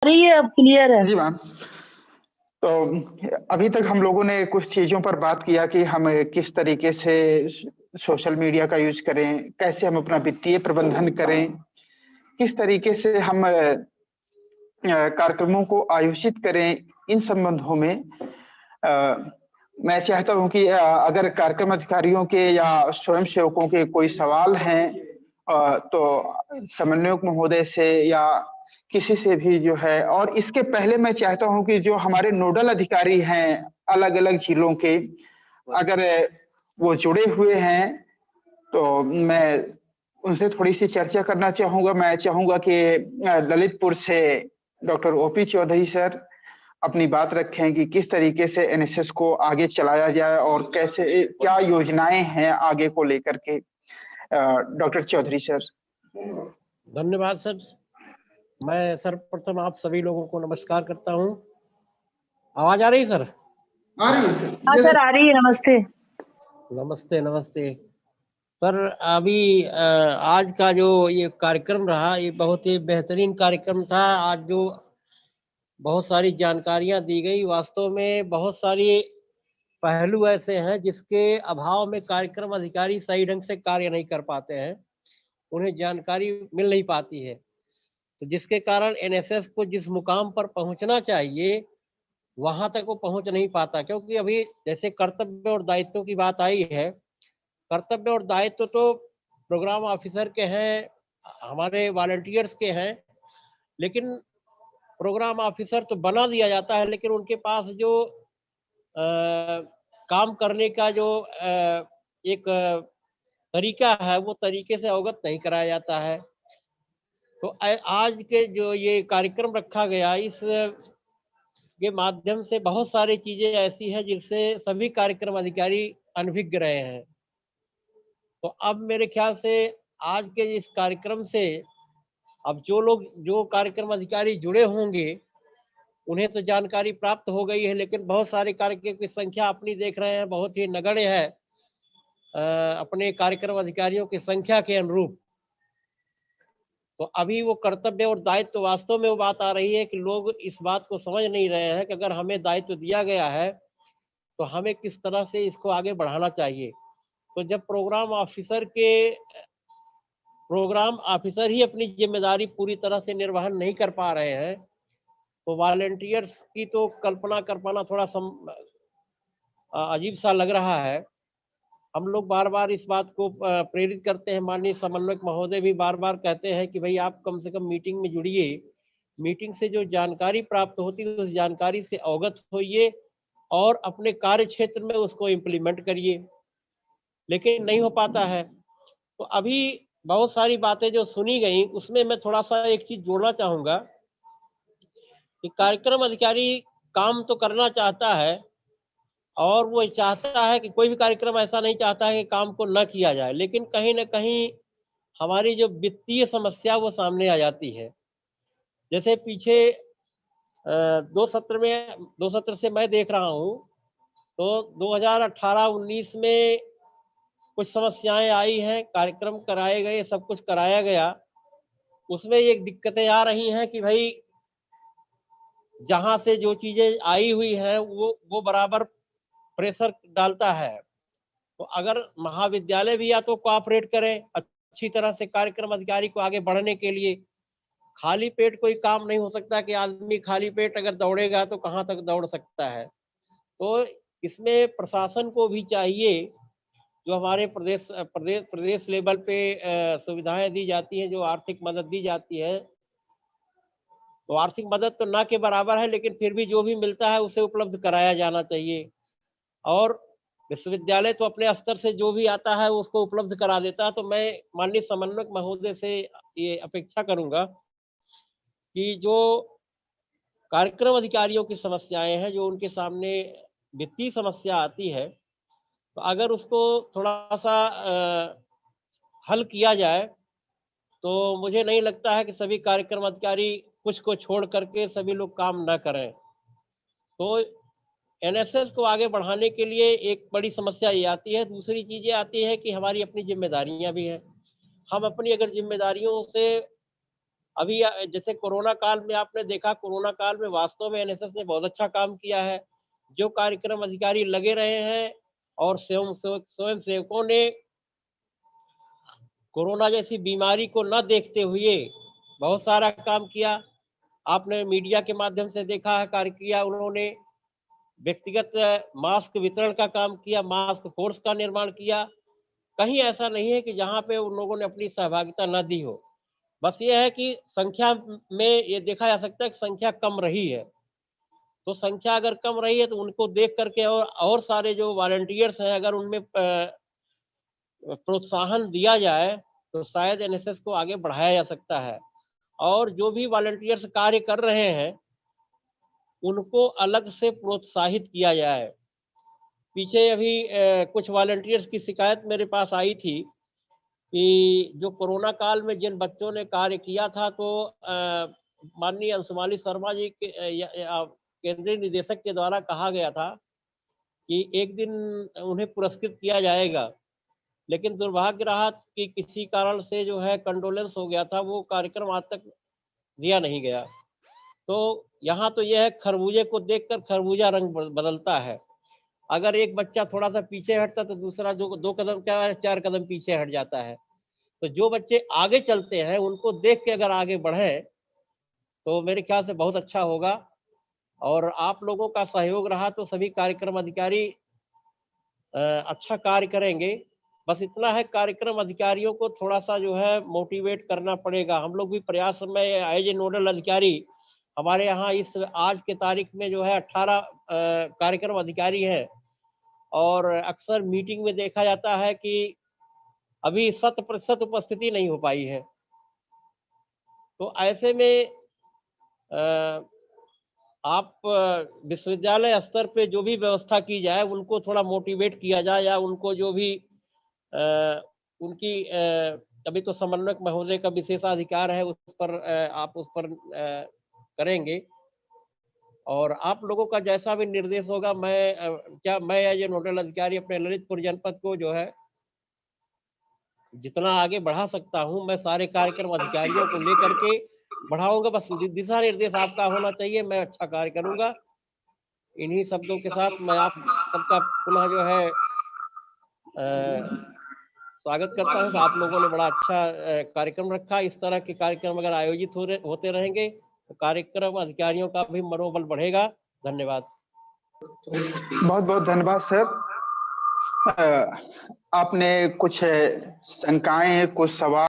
रही है, अब क्लियर है। जी मैम। तो अभी तक हम लोगों ने कुछ चीजों पर बात किया कि हम किस तरीके से सोशल मीडिया का यूज करें, कैसे हम अपना वित्तीय प्रबंधन करें, किस तरीके से हम कार्यक्रमों को आयोजित करें। इन संबंधों में मैं चाहता हूं कि अगर कार्यक्रम अधिकारियों के या स्वयं सेवकों के कोई सवाल हैं तो समन्वयक महोदय से या किसी से भी जो है। और इसके पहले मैं चाहता हूं कि जो हमारे नोडल अधिकारी हैं अलग अलग जिलों के, अगर वो जुड़े हुए हैं तो मैं उनसे थोड़ी सी चर्चा करना चाहूंगा। मैं चाहूंगा कि ललितपुर से डॉक्टर ओपी चौधरी सर अपनी बात रखें कि किस तरीके से एनएसएस को आगे चलाया जाए और कैसे क्या योजनाएं हैं आगे को लेकर के। Doctor Chaudhary sir. धन्यवाद सर। मैं सर्वप्रथम आप सभी लोगों को नमस्कार करता हूं। आवाज आ रही सर? आ रही है सर। हाँ सर, आ रही है। नमस्ते। नमस्ते नमस्ते सर। अभी आज का जो ये कार्यक्रम रहा, ये बहुत ही बेहतरीन कार्यक्रम था। आज जो बहुत सारी जानकारियां दी गई, वास्तव में बहुत सारी पहलू ऐसे हैं जिसके अभाव में कार्यक्रम अधिकारी सही ढंग से कार्य नहीं कर पाते हैं, उन्हें जानकारी मिल नहीं पाती है। तो जिसके कारण एनएसएस को जिस मुकाम पर पहुंचना चाहिए वहां तक वो पहुंच नहीं पाता, क्योंकि अभी जैसे कर्तव्य और दायित्वों की बात आई है, कर्तव्य और दायित्व तो प्रोग्राम ऑफिसर के हैं, हमारे वॉलंटियर्स के हैं, लेकिन प्रोग्राम ऑफिसर तो बना दिया जाता है, लेकिन उनके पास जो काम करने का जो एक तरीका है वो तरीके से अवगत नहीं कराया जाता है। तो आज के जो ये कार्यक्रम रखा गया, इस के माध्यम से बहुत सारी चीजें ऐसी हैं जिनसे सभी कार्यक्रम अधिकारी अनभिज्ञ रहे हैं। तो अब मेरे ख्याल से आज के इस कार्यक्रम से अब जो लोग, जो कार्यक्रम अधिकारी जुड़े होंगे, उन्हें तो जानकारी प्राप्त हो गई है, लेकिन बहुत सारे कार्यक्रम की संख्या अपनी देख रहे हैं बहुत ही नगण्य है अपने कार्यक्रम अधिकारियों की संख्या के अनुरूप। तो अभी वो कर्तव्य और दायित्व, तो वास्तव में वो बात आ रही है कि लोग इस बात को समझ नहीं रहे हैं कि अगर हमें दायित्व दिया गया है तो हमें किस तरह से इसको आगे बढ़ाना चाहिए। तो जब प्रोग्राम ऑफिसर ही अपनी जिम्मेदारी पूरी तरह से निर्वहन नहीं कर पा रहे हैं, तो वॉलंटियर्स की तो कल्पना कर पाना थोड़ा अजीब सा लग रहा है। हम लोग बार बार इस बात को प्रेरित करते हैं, माननीय समन्वयक महोदय भी बार बार कहते हैं कि भाई आप कम से कम मीटिंग में जुड़िए, मीटिंग से जो जानकारी प्राप्त होती है उस जानकारी से अवगत होइए और अपने कार्य क्षेत्र में उसको इम्प्लीमेंट करिए, लेकिन नहीं हो पाता है। तो अभी बहुत सारी बातें जो सुनी गई उसमें मैं थोड़ा सा एक चीज जोड़ना चाहूंगा कि कार्यक्रम अधिकारी काम तो करना चाहता है, और वो चाहता है कि कोई भी कार्यक्रम ऐसा नहीं चाहता है कि काम को न किया जाए, लेकिन कहीं ना कहीं हमारी जो वित्तीय समस्या वो सामने आ जाती है। जैसे पीछे दो सत्र से मैं देख रहा हूँ, तो 2018-19 में कुछ समस्याएं आई हैं, कार्यक्रम कराए गए, सब कुछ कराया गया, उसमें एक दिक्कतें आ रही हैं कि भाई जहां से जो चीजें आई हुई हैं वो बराबर प्रेशर डालता है। तो अगर महाविद्यालय भी या तो कोऑपरेट करें अच्छी तरह से कार्यक्रम अधिकारी को आगे बढ़ने के लिए, खाली पेट कोई काम नहीं हो सकता कि आदमी खाली पेट अगर दौड़ेगा तो कहाँ तक दौड़ सकता है। तो इसमें प्रशासन को भी चाहिए, जो हमारे प्रदेश प्रदेश प्रदेश लेवल पे सुविधाएं दी जाती हैं, जो आर्थिक मदद दी जाती है, तो आर्थिक मदद तो ना के बराबर है, लेकिन फिर भी जो भी मिलता है उसे उपलब्ध कराया जाना चाहिए। और विश्वविद्यालय तो अपने स्तर से जो भी आता है उसको उपलब्ध करा देता है। तो मैं माननीय समन्वयक महोदय से ये अपेक्षा करूंगा कि जो कार्यक्रम अधिकारियों की समस्याएं हैं, जो उनके सामने वित्तीय समस्या आती है, तो अगर उसको थोड़ा सा हल किया जाए तो मुझे नहीं लगता है कि सभी कार्यक्रम अधिकारी कुछ को छोड़ करके सभी लोग काम न करें। तो एनएसएस को आगे बढ़ाने के लिए एक बड़ी समस्या ये आती है। दूसरी चीज ये आती है कि हमारी अपनी जिम्मेदारियां भी हैं। हम अपनी अगर जिम्मेदारियों से अभी जैसे कोरोना काल में आपने देखा, कोरोना काल में वास्तव में एनएसएस ने बहुत अच्छा काम किया है। जो कार्यक्रम अधिकारी लगे रहे हैं और स्वयं सेवकों ने कोरोना जैसी बीमारी को न देखते हुए बहुत सारा काम किया। आपने मीडिया के माध्यम से देखा है, कार्य किया उन्होंने। व्यक्तिगत मास्क वितरण का काम किया, मास्क फोर्स का निर्माण किया। कहीं ऐसा नहीं है कि जहाँ पे उन लोगों ने अपनी सहभागिता न दी हो। बस ये है कि संख्या में ये देखा जा सकता है कि संख्या कम रही है। तो संख्या अगर कम रही है तो उनको देख करके और सारे जो वॉलंटियर्स हैं अगर उनमें प्रोत्साहन दिया जाए तो शायद एनएसएस को आगे बढ़ाया जा सकता है। और जो भी वॉलंटियर्स कार्य कर रहे हैं, उनको अलग से प्रोत्साहित किया जाए। पीछे अभी कुछ वॉलंटियर्स की शिकायत मेरे पास आई थी कि जो कोरोना काल में जिन बच्चों ने कार्य किया था तो माननीय अंशुमाली शर्मा जी के केंद्रीय निदेशक के द्वारा कहा गया था कि एक दिन उन्हें पुरस्कृत किया जाएगा। लेकिन दुर्भाग्य रहा कि किसी कारण से जो है कंडोलेंस हो गया था, वो कार्यक्रम आज तक दिया नहीं गया। तो यहाँ तो ये है, खरबूजे को देखकर खरबूजा रंग बदलता है। अगर एक बच्चा थोड़ा-सा पीछे हटता तो दूसरा 2 कदम क्या है 4 कदम पीछे हट जाता है। तो जो बच्चे आगे चलते हैं उनको देख के अगर आगे बढ़ें, तो मेरे ख्याल से बहुत अच्छा होगा। और आप लोगों का सहयोग रहा तो सभी कार्यक्रम अधिकारी अच्छा कार्य करेंगे। बस इतना है, कार्यक्रम अधिकारियों को थोड़ा-सा जो है मोटिवेट करना पड़ेगा। हम लोग भी प्रयास में एज़ ए नोडल अधिकारी, हमारे यहाँ इस आज के तारीख में जो है 18 कार्यक्रम अधिकारी हैं और अक्सर मीटिंग में देखा जाता है कि अभी 100% उपस्थिति नहीं हो पाई है। तो ऐसे में आप विश्वविद्यालय स्तर पे जो भी व्यवस्था की जाए, उनको थोड़ा मोटिवेट किया जाए या उनको जो भी उनकी अभी तो समन्वयक महोदय का विशेषाधिकार है, उस पर आप उस पर करेंगे। और आप लोगों का जैसा भी निर्देश होगा, मैं एज ए नोडल अधिकारी अपने ललितपुर जनपद को जो है जितना आगे बढ़ा सकता हूँ, मैं सारे कार्यक्रम अधिकारियों को लेकर के बढ़ाऊँगा। बस दिशा निर्देश आपका होना चाहिए, मैं अच्छा कार्य करूँगा। इन्हीं शब्दों के साथ मैं आप सबका पुनः जो है स्वागत करता हूँ कि आप लोगों ने बड़ा अच्छा कार्यक्रम रखा। इस तरह के कार्यक्रम अगर आयोजित होते रहेंगे, तो कार्यक्रम अधिकारियों का भी मनोबल बढ़ेगा। धन्यवाद। बहुत-बहुत धन्यवाद सर। आपने कुछ शंकाएँ, कुछ सवाल